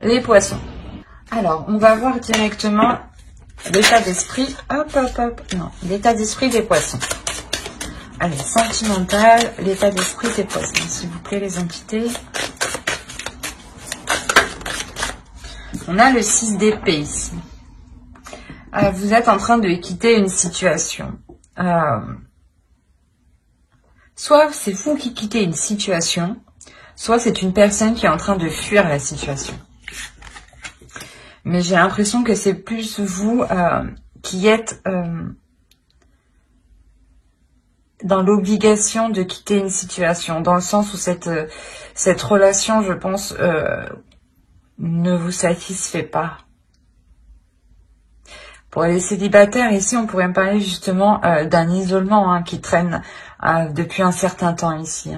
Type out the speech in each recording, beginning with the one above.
Les poissons. Alors, on va voir directement l'état d'esprit. Hop, hop, hop. Non, l'état d'esprit des poissons. Allez, sentimental, l'état d'esprit des poissons. S'il vous plaît, les entités. On a le 6 d'épée ici. Vous êtes en train de quitter une situation. Soit c'est vous qui quittez une situation, soit c'est une personne qui est en train de fuir la situation. Mais j'ai l'impression que c'est plus vous qui êtes dans l'obligation de quitter une situation, dans le sens où cette relation, je pense, ne vous satisfait pas. Pour les célibataires, ici, on pourrait me parler justement d'un isolement qui traîne depuis un certain temps ici.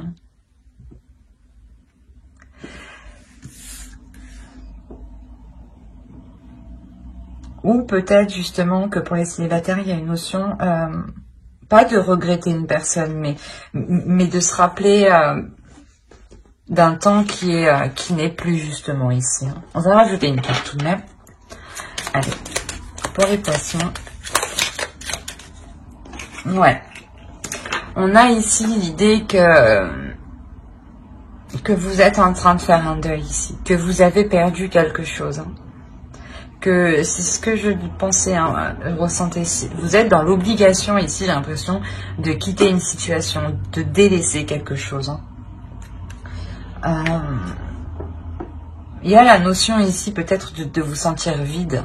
Ou peut-être justement que pour les célibataires, il y a une notion, pas de regretter une personne, mais de se rappeler d'un temps qui n'est plus justement ici. On va rajouter une carte tout de même. Allez, pour les poissons. Ouais. On a ici l'idée que vous êtes en train de faire un deuil ici, que vous avez perdu quelque chose. Que c'est ce que je pensais, ressentez ici. Vous êtes dans l'obligation ici, j'ai l'impression, de quitter une situation, de délaisser quelque chose. Il y a la notion ici peut-être de vous sentir vide,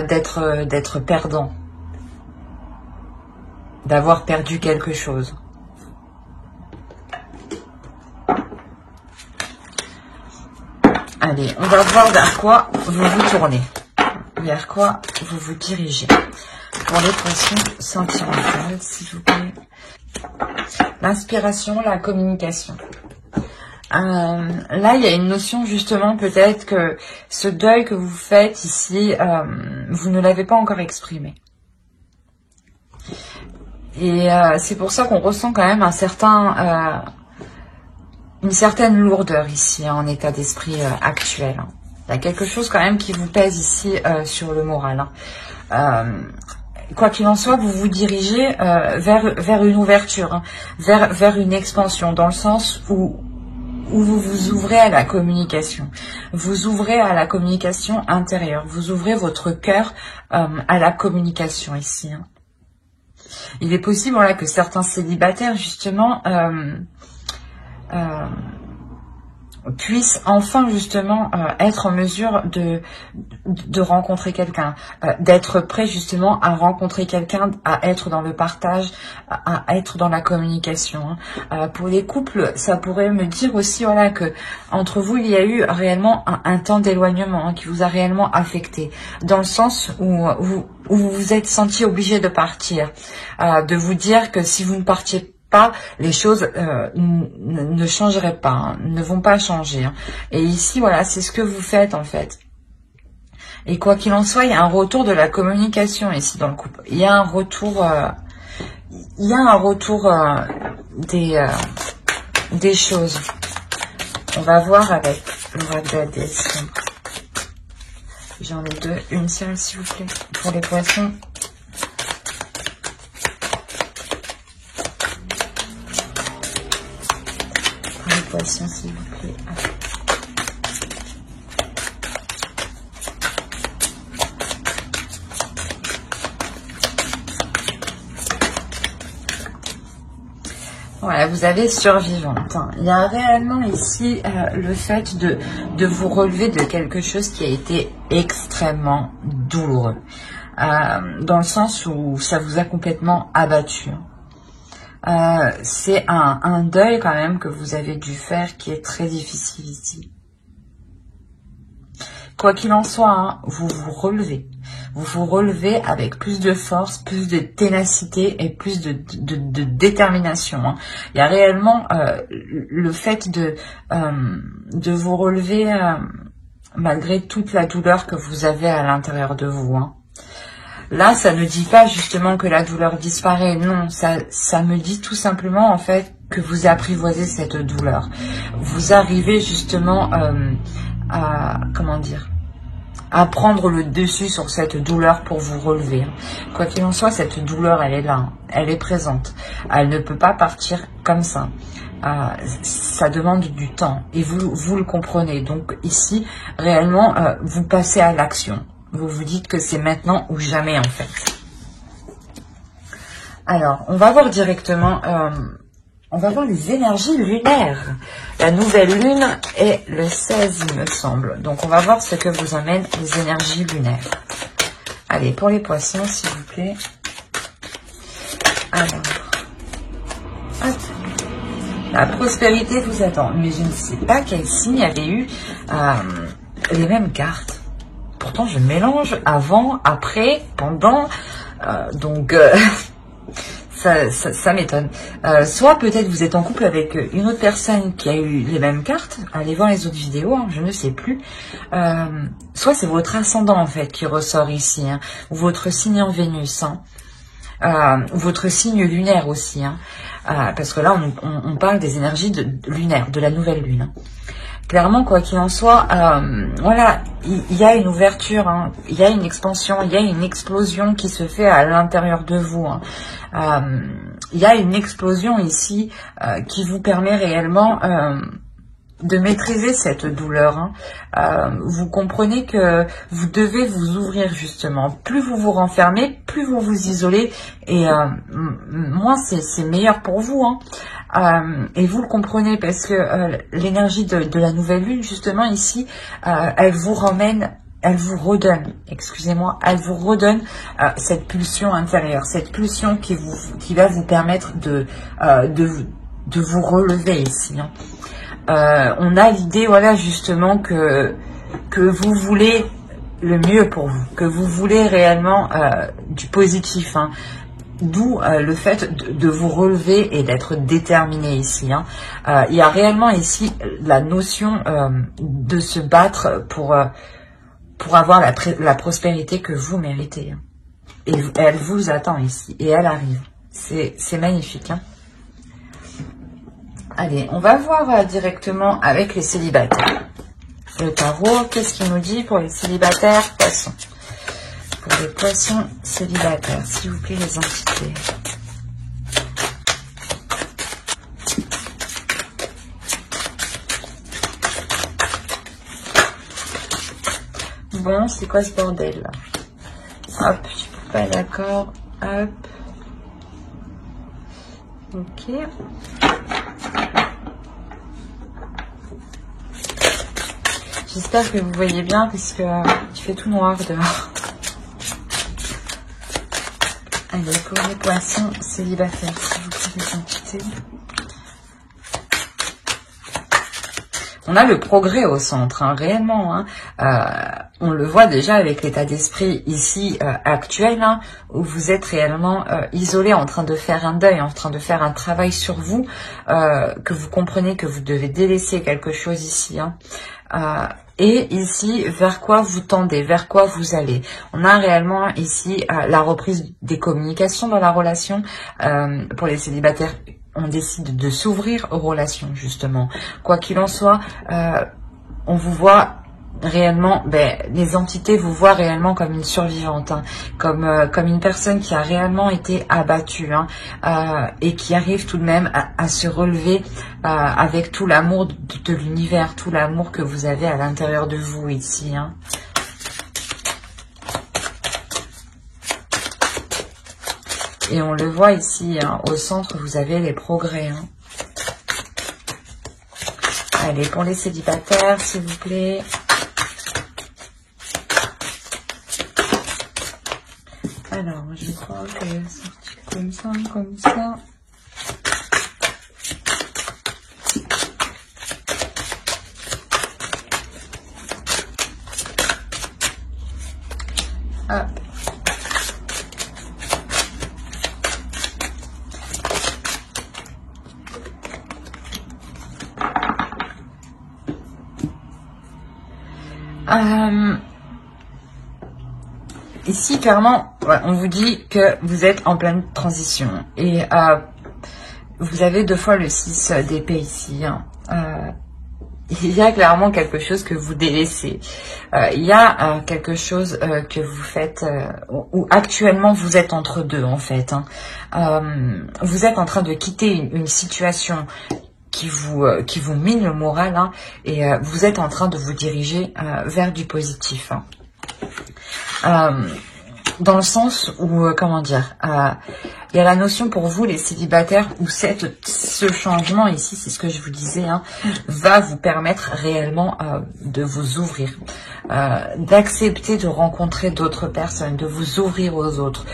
d'être perdant, d'avoir perdu quelque chose. Allez, on va voir vers quoi vous vous tournez, vers quoi vous vous dirigez. Pour les poissons sentimentales, s'il vous plaît. L'inspiration, la communication. Là, il y a une notion justement peut-être que ce deuil que vous faites ici, vous ne l'avez pas encore exprimé. Et c'est pour ça qu'on ressent quand même une certaine lourdeur ici, en état d'esprit actuel. Il y a quelque chose quand même qui vous pèse ici sur le moral. Quoi qu'il en soit, vous vous dirigez vers une ouverture, vers une expansion, dans le sens où vous vous ouvrez à la communication. Vous ouvrez à la communication intérieure. Vous ouvrez votre cœur à la communication ici. Il est possible voilà, que certains célibataires, justement, puissent enfin justement être en mesure de rencontrer quelqu'un, d'être prêt justement à rencontrer quelqu'un, à être dans le partage, à être dans la communication. Pour les couples, ça pourrait me dire aussi voilà que entre vous il y a eu réellement un temps d'éloignement qui vous a réellement affecté, dans le sens où vous vous êtes senti obligé de partir, de vous dire que si vous ne partiez pas, les choses ne changeraient pas, ne vont pas changer. Et ici, voilà, c'est ce que vous faites en fait. Et quoi qu'il en soit, il y a un retour de la communication ici dans le couple. Il y a un retour, des choses. On va voir avec l'oracle de la déesse. J'en ai deux, une seule s'il vous plaît, pour les poissons. Poisson s'il vous plaît. Voilà, vous avez survivante. Il y a réellement ici le fait de vous relever de quelque chose qui a été extrêmement douloureux. Dans le sens où ça vous a complètement abattu. C'est un deuil quand même que vous avez dû faire qui est très difficile ici. Quoi qu'il en soit, vous vous relevez. Vous vous relevez avec plus de force, plus de ténacité et plus de détermination. Il y a réellement le fait de vous relever malgré toute la douleur que vous avez à l'intérieur de vous. Là, ça ne dit pas justement que la douleur disparaît. Non, ça me dit tout simplement en fait que vous apprivoisez cette douleur. Vous arrivez justement comment dire, à prendre le dessus sur cette douleur pour vous relever. Quoi qu'il en soit, cette douleur, elle est là, elle est présente. Elle ne peut pas partir comme ça. Ça demande du temps et vous le comprenez. Donc ici, réellement, vous passez à l'action. Vous vous dites que c'est maintenant ou jamais en fait. Alors, on va voir directement, on va voir les énergies lunaires. La nouvelle lune est le 16, il me semble. Donc, on va voir ce que vous amènent les énergies lunaires. Allez, pour les poissons, s'il vous plaît. Alors, hop. La prospérité vous attend. Mais je ne sais pas quel signe avait eu les mêmes cartes. Pourtant, je mélange avant, après, pendant. Donc, ça m'étonne. Soit peut-être vous êtes en couple avec une autre personne qui a eu les mêmes cartes. Allez voir les autres vidéos, hein, je ne sais plus. Soit c'est votre ascendant en fait qui ressort ici. Hein, ou votre signe en Vénus. Hein, votre signe lunaire aussi. Hein, parce que là, on parle des énergies lunaires, de la nouvelle lune. Hein. Clairement, quoi qu'il en soit, voilà, il y a une ouverture, hein, il y a une expansion, il y a une explosion qui se fait à l'intérieur de vous. Hein. Il y a une explosion ici qui vous permet réellement de maîtriser cette douleur. Hein. Vous comprenez que vous devez vous ouvrir justement. Plus vous vous renfermez, plus vous vous isolez et moins c'est meilleur pour vous. Hein. Et vous le comprenez parce que l'énergie de la nouvelle lune, justement ici, elle vous ramène, elle vous redonne, excusez-moi, elle vous redonne cette pulsion intérieure, cette pulsion qui va vous permettre de vous relever ici. Hein. On a l'idée, voilà, justement, que vous voulez le mieux pour vous, que vous voulez réellement du positif, hein. D'où le fait de vous relever et d'être déterminé ici. Hein. Il y a réellement ici la notion de se battre pour avoir la prospérité que vous méritez. Hein. Et elle vous attend ici, et elle arrive. C'est magnifique. Hein. Allez, on va voir directement avec les célibataires. Le tarot, qu'est-ce qu'il nous dit pour les célibataires poissons? Pour les poissons célibataires, s'il vous plaît, les entités. Bon, c'est quoi ce bordel là? Hop, je suis pas d'accord. Hop. Ok. J'espère que vous voyez bien parce que il fait tout noir dehors. Allez, pour les poissons célibataires, s'il vous plaît, les entités. On a le progrès au centre, hein, réellement. Hein. On le voit déjà avec l'état d'esprit ici actuel, hein, où vous êtes réellement isolé, en train de faire un deuil, en train de faire un travail sur vous, que vous comprenez que vous devez délaisser quelque chose ici. Hein. Et ici, vers quoi vous tendez, vers quoi vous allez. On a réellement ici la reprise des communications dans la relation. Pour les célibataires, on décide de s'ouvrir aux relations, justement. Quoi qu'il en soit, on vous voit réellement, les entités vous voient réellement comme une survivante, hein, comme une personne qui a réellement été abattue, hein, et qui arrive tout de même à se relever avec tout l'amour de l'univers, tout l'amour que vous avez à l'intérieur de vous ici. Hein. Et on le voit ici, hein, au centre, vous avez les progrès. Hein. Allez, pour les célibataires, s'il vous plaît. Alors, je crois qu'elle est sortie comme ça, comme ça. Hop. Ici, clairement, on vous dit que vous êtes en pleine transition. Et vous avez deux fois le 6 d'épée ici. Hein. il y a clairement quelque chose que vous délaissez. Il y a quelque chose que vous faites, où actuellement vous êtes entre deux en fait. Hein. Vous êtes en train de quitter une situation qui vous mine le moral, hein, et vous êtes en train de vous diriger vers du positif. Hein. Dans le sens où, comment dire, il y a la notion pour vous, les célibataires, où ce changement ici, c'est ce que je vous disais, hein, va vous permettre réellement de vous ouvrir, d'accepter de rencontrer d'autres personnes, de vous ouvrir aux autres,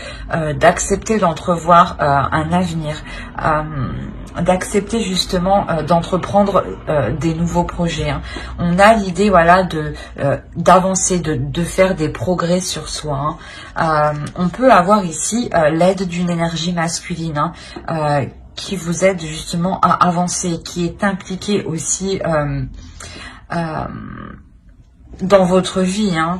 d'accepter d'entrevoir un avenir, d'accepter justement d'entreprendre des nouveaux projets. Hein. On a l'idée, voilà, d'avancer, de faire des progrès sur soi. Hein. On peut avoir ici l'aide d'une énergie masculine, hein, qui vous aide justement à avancer, qui est impliquée aussi dans votre vie. Hein.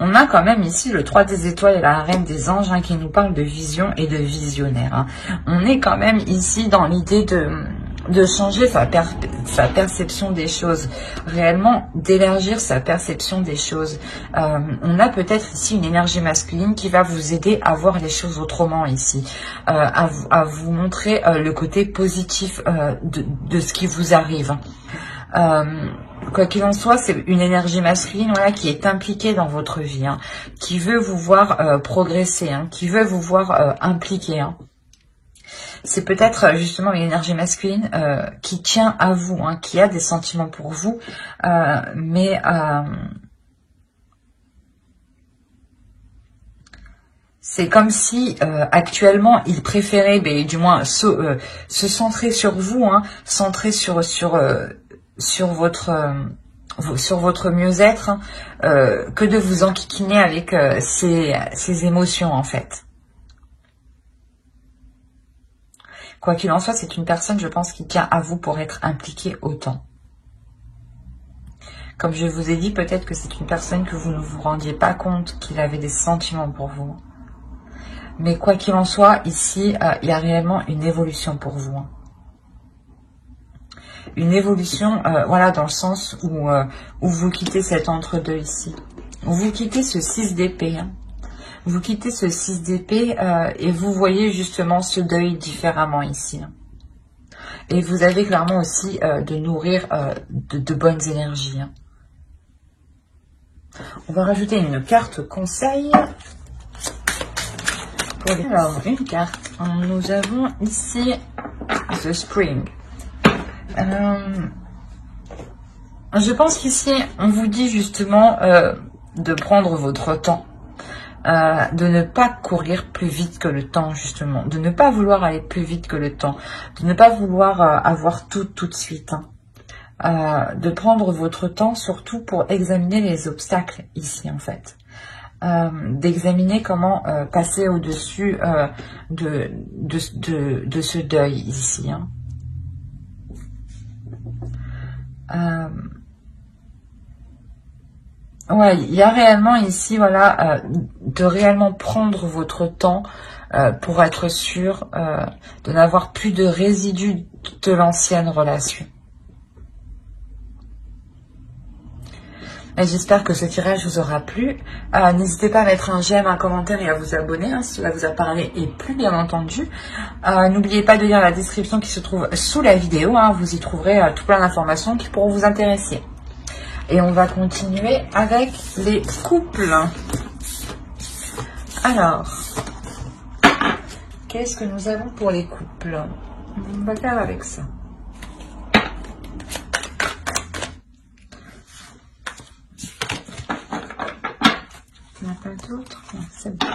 On a quand même ici le 3 des étoiles et la reine des anges, hein, qui nous parle de vision et de visionnaire. Hein. On est quand même ici dans l'idée de changer sa perception des choses, réellement d'élargir sa perception des choses. On a peut-être ici une énergie masculine qui va vous aider à voir les choses autrement ici, à vous montrer le côté positif de ce qui vous arrive. Quoi qu'il en soit, c'est une énergie masculine, voilà, qui est impliquée dans votre vie, hein, qui veut vous voir progresser, hein, qui veut vous voir impliqué. Hein. C'est peut-être justement une énergie masculine qui tient à vous, hein, qui a des sentiments pour vous, mais c'est comme si actuellement il préférait, du moins se centrer sur vous, hein, centrer sur votre mieux-être, hein, que de vous enquiquiner avec ces émotions en fait. Quoi qu'il en soit, c'est une personne, je pense, qui tient à vous pour être impliquée autant. Comme je vous ai dit, peut-être que c'est une personne que vous ne vous rendiez pas compte qu'il avait des sentiments pour vous. Mais quoi qu'il en soit, ici, il y a réellement une évolution pour vous. Hein. Une évolution, voilà, dans le sens où vous quittez cet entre-deux ici. Vous quittez ce 6 d'épée. Hein. Vous quittez ce 6 d'épée et vous voyez justement ce deuil différemment ici. Hein. Et vous avez clairement aussi de nourrir de bonnes énergies. Hein. On va rajouter une carte conseil. Alors, une carte. Nous avons ici The Spring. Je pense qu'ici, on vous dit justement de prendre votre temps. De ne pas courir plus vite que le temps, justement. De ne pas vouloir aller plus vite que le temps. De ne pas vouloir avoir tout de suite. Hein. De prendre votre temps, surtout pour examiner les obstacles ici, en fait. D'examiner comment passer au-dessus de ce deuil ici. Hein. Ouais, il y a réellement ici, voilà, de réellement prendre votre temps pour être sûr de n'avoir plus de résidus de l'ancienne relation. J'espère que ce tirage vous aura plu. N'hésitez pas à mettre un j'aime, un commentaire et à vous abonner, hein, si cela vous a parlé et plu, bien entendu. N'oubliez pas de lire la description qui se trouve sous la vidéo. Hein, vous y trouverez tout plein d'informations qui pourront vous intéresser. Et on va continuer avec les couples. Alors, qu'est-ce que nous avons pour les couples? On va faire avec ça. Il n'y en a pas d'autres? C'est bon.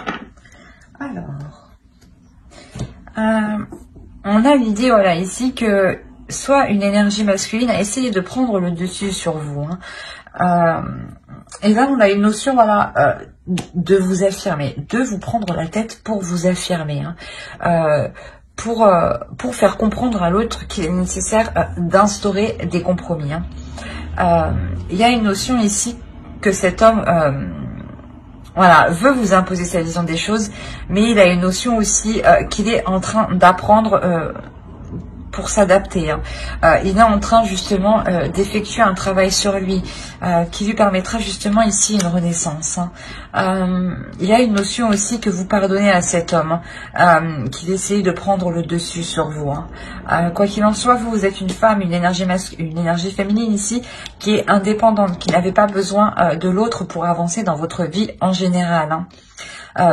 Alors, on a l'idée, voilà, ici que soit une énergie masculine a essayé de prendre le dessus sur vous. Hein. Et là, on a une notion, voilà, de vous affirmer, de vous prendre la tête pour vous affirmer. Hein. Pour faire comprendre à l'autre qu'il est nécessaire d'instaurer des compromis. Hein. Il y a une notion ici que cet homme... voilà, veut vous imposer sa vision des choses, mais il a une notion aussi qu'il est en train d'apprendre pour s'adapter. Hein. Il est en train justement d'effectuer un travail sur lui qui lui permettra justement ici une renaissance. Hein. Il y a une notion aussi que vous pardonnez à cet homme qu'il essaye de prendre le dessus sur vous. Hein. Quoi qu'il en soit, vous êtes une femme, une énergie féminine ici qui est indépendante, qui n'avait pas besoin de l'autre pour avancer dans votre vie en général. Hein.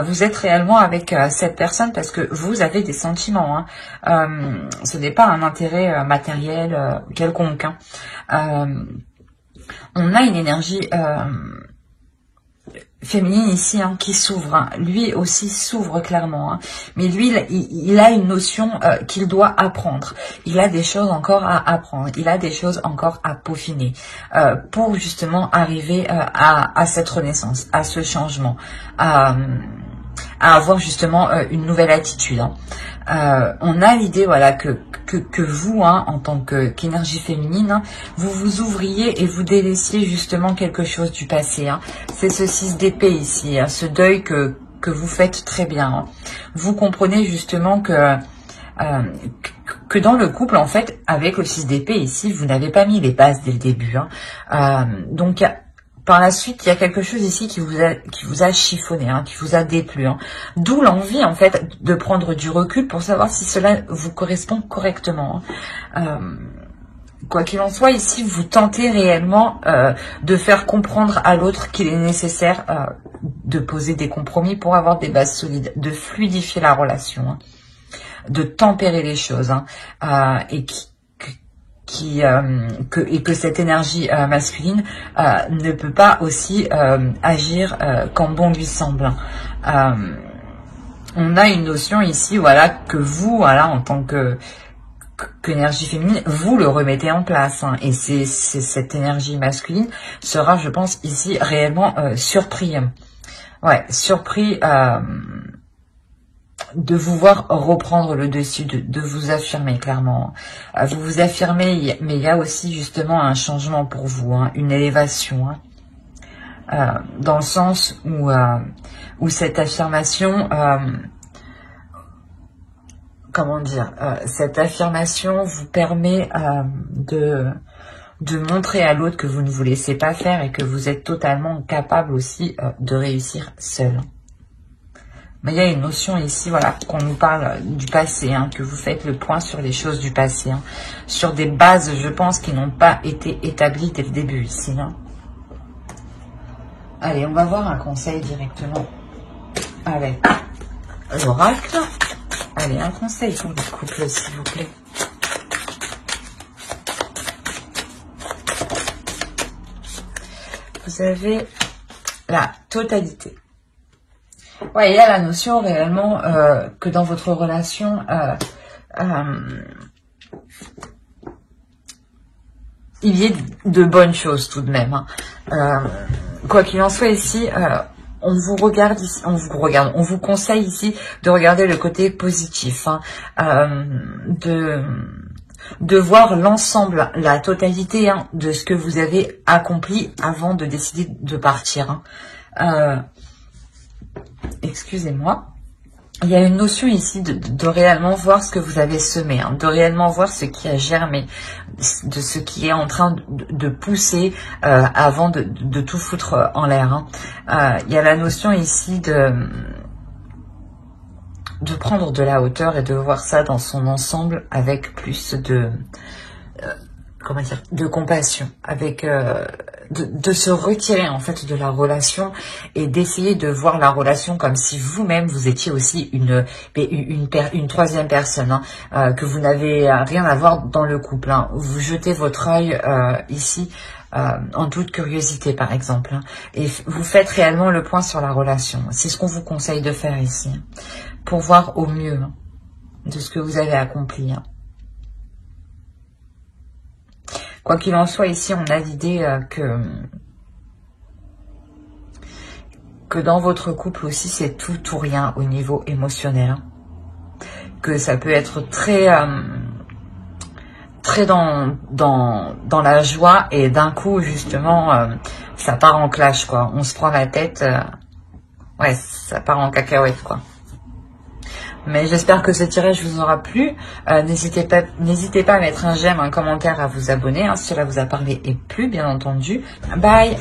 Vous êtes réellement avec cette personne parce que vous avez des sentiments. Hein. Ce n'est pas un intérêt matériel quelconque. Hein. On a une énergie féminine ici hein, qui s'ouvre. Hein. Lui aussi s'ouvre clairement. Hein. Mais lui, il a une notion qu'il doit apprendre. Il a des choses encore à apprendre. Il a des choses encore à peaufiner pour justement arriver à cette renaissance, à ce changement, à avoir justement une nouvelle attitude. Hein. On a l'idée voilà que vous, hein, en tant qu'énergie féminine, hein, vous vous ouvriez et vous délaissiez justement quelque chose du passé. Hein. C'est ce 6 d'épée ici, hein, ce deuil que vous faites très bien. Hein. Vous comprenez justement que dans le couple, en fait, avec le 6 d'épée ici, vous n'avez pas mis les bases dès le début. Hein. Donc, par la suite, il y a quelque chose ici qui vous a chiffonné, hein, qui vous a déplu. Hein. D'où l'envie, en fait, de prendre du recul pour savoir si cela vous correspond correctement. Hein. Quoi qu'il en soit, ici, vous tentez réellement de faire comprendre à l'autre qu'il est nécessaire de poser des compromis pour avoir des bases solides, de fluidifier la relation, hein, de tempérer les choses, hein, et que cette énergie masculine ne peut pas aussi agir quand bon lui semble. On a une notion ici, voilà, que vous, voilà, en tant qu'énergie féminine, vous le remettez en place. Hein, et c'est cette énergie masculine sera, je pense, ici réellement surpris. Ouais, surpris de vous voir reprendre le dessus, de vous affirmer clairement. Vous vous affirmez, mais il y a aussi justement un changement pour vous, hein, une élévation. Hein, dans le sens où cette affirmation, comment dire, cette affirmation vous permet de montrer à l'autre que vous ne vous laissez pas faire et que vous êtes totalement capable aussi de réussir seul. Mais il y a une notion ici, voilà, qu'on nous parle du passé, hein, que vous faites le point sur les choses du passé, hein, sur des bases, je pense, qui n'ont pas été établies dès le début ici. Hein. Allez, on va voir un conseil directement avec l'oracle. Allez, un conseil pour le couple, s'il vous plaît. Vous avez la totalité. Ouais, il y a la notion réellement que dans votre relation, il y ait de bonnes choses tout de même. Hein. Quoi qu'il en soit ici, on vous regarde ici, on vous conseille ici de regarder le côté positif, hein, de voir l'ensemble, la totalité, hein, de ce que vous avez accompli avant de décider de partir. Hein. Excusez-moi. Il y a une notion ici de réellement voir ce que vous avez semé, hein, de réellement voir ce qui a germé, de ce qui est en train de pousser avant de tout foutre en l'air. Hein. Il y a la notion ici de prendre de la hauteur et de voir ça dans son ensemble avec plus de comment dire, de compassion, avec de se retirer en fait de la relation et d'essayer de voir la relation comme si vous-même vous étiez aussi une troisième personne, hein, que vous n'avez rien à voir dans le couple. Hein. Vous jetez votre œil ici en toute curiosité par exemple, hein, et vous faites réellement le point sur la relation. C'est ce qu'on vous conseille de faire ici, hein, pour voir au mieux, hein, de ce que vous avez accompli. Hein. Quoi qu'il en soit, ici, on a l'idée que dans votre couple aussi, c'est tout ou rien au niveau émotionnel. Hein. Que ça peut être très dans la joie et d'un coup, justement, ça part en clash, quoi. On se prend la tête, ouais, ça part en cacahuète, quoi. Mais j'espère que ce tirage vous aura plu. N'hésitez pas à mettre un j'aime, un commentaire, à vous abonner, hein, si cela vous a parlé et plu, bien entendu. Bye!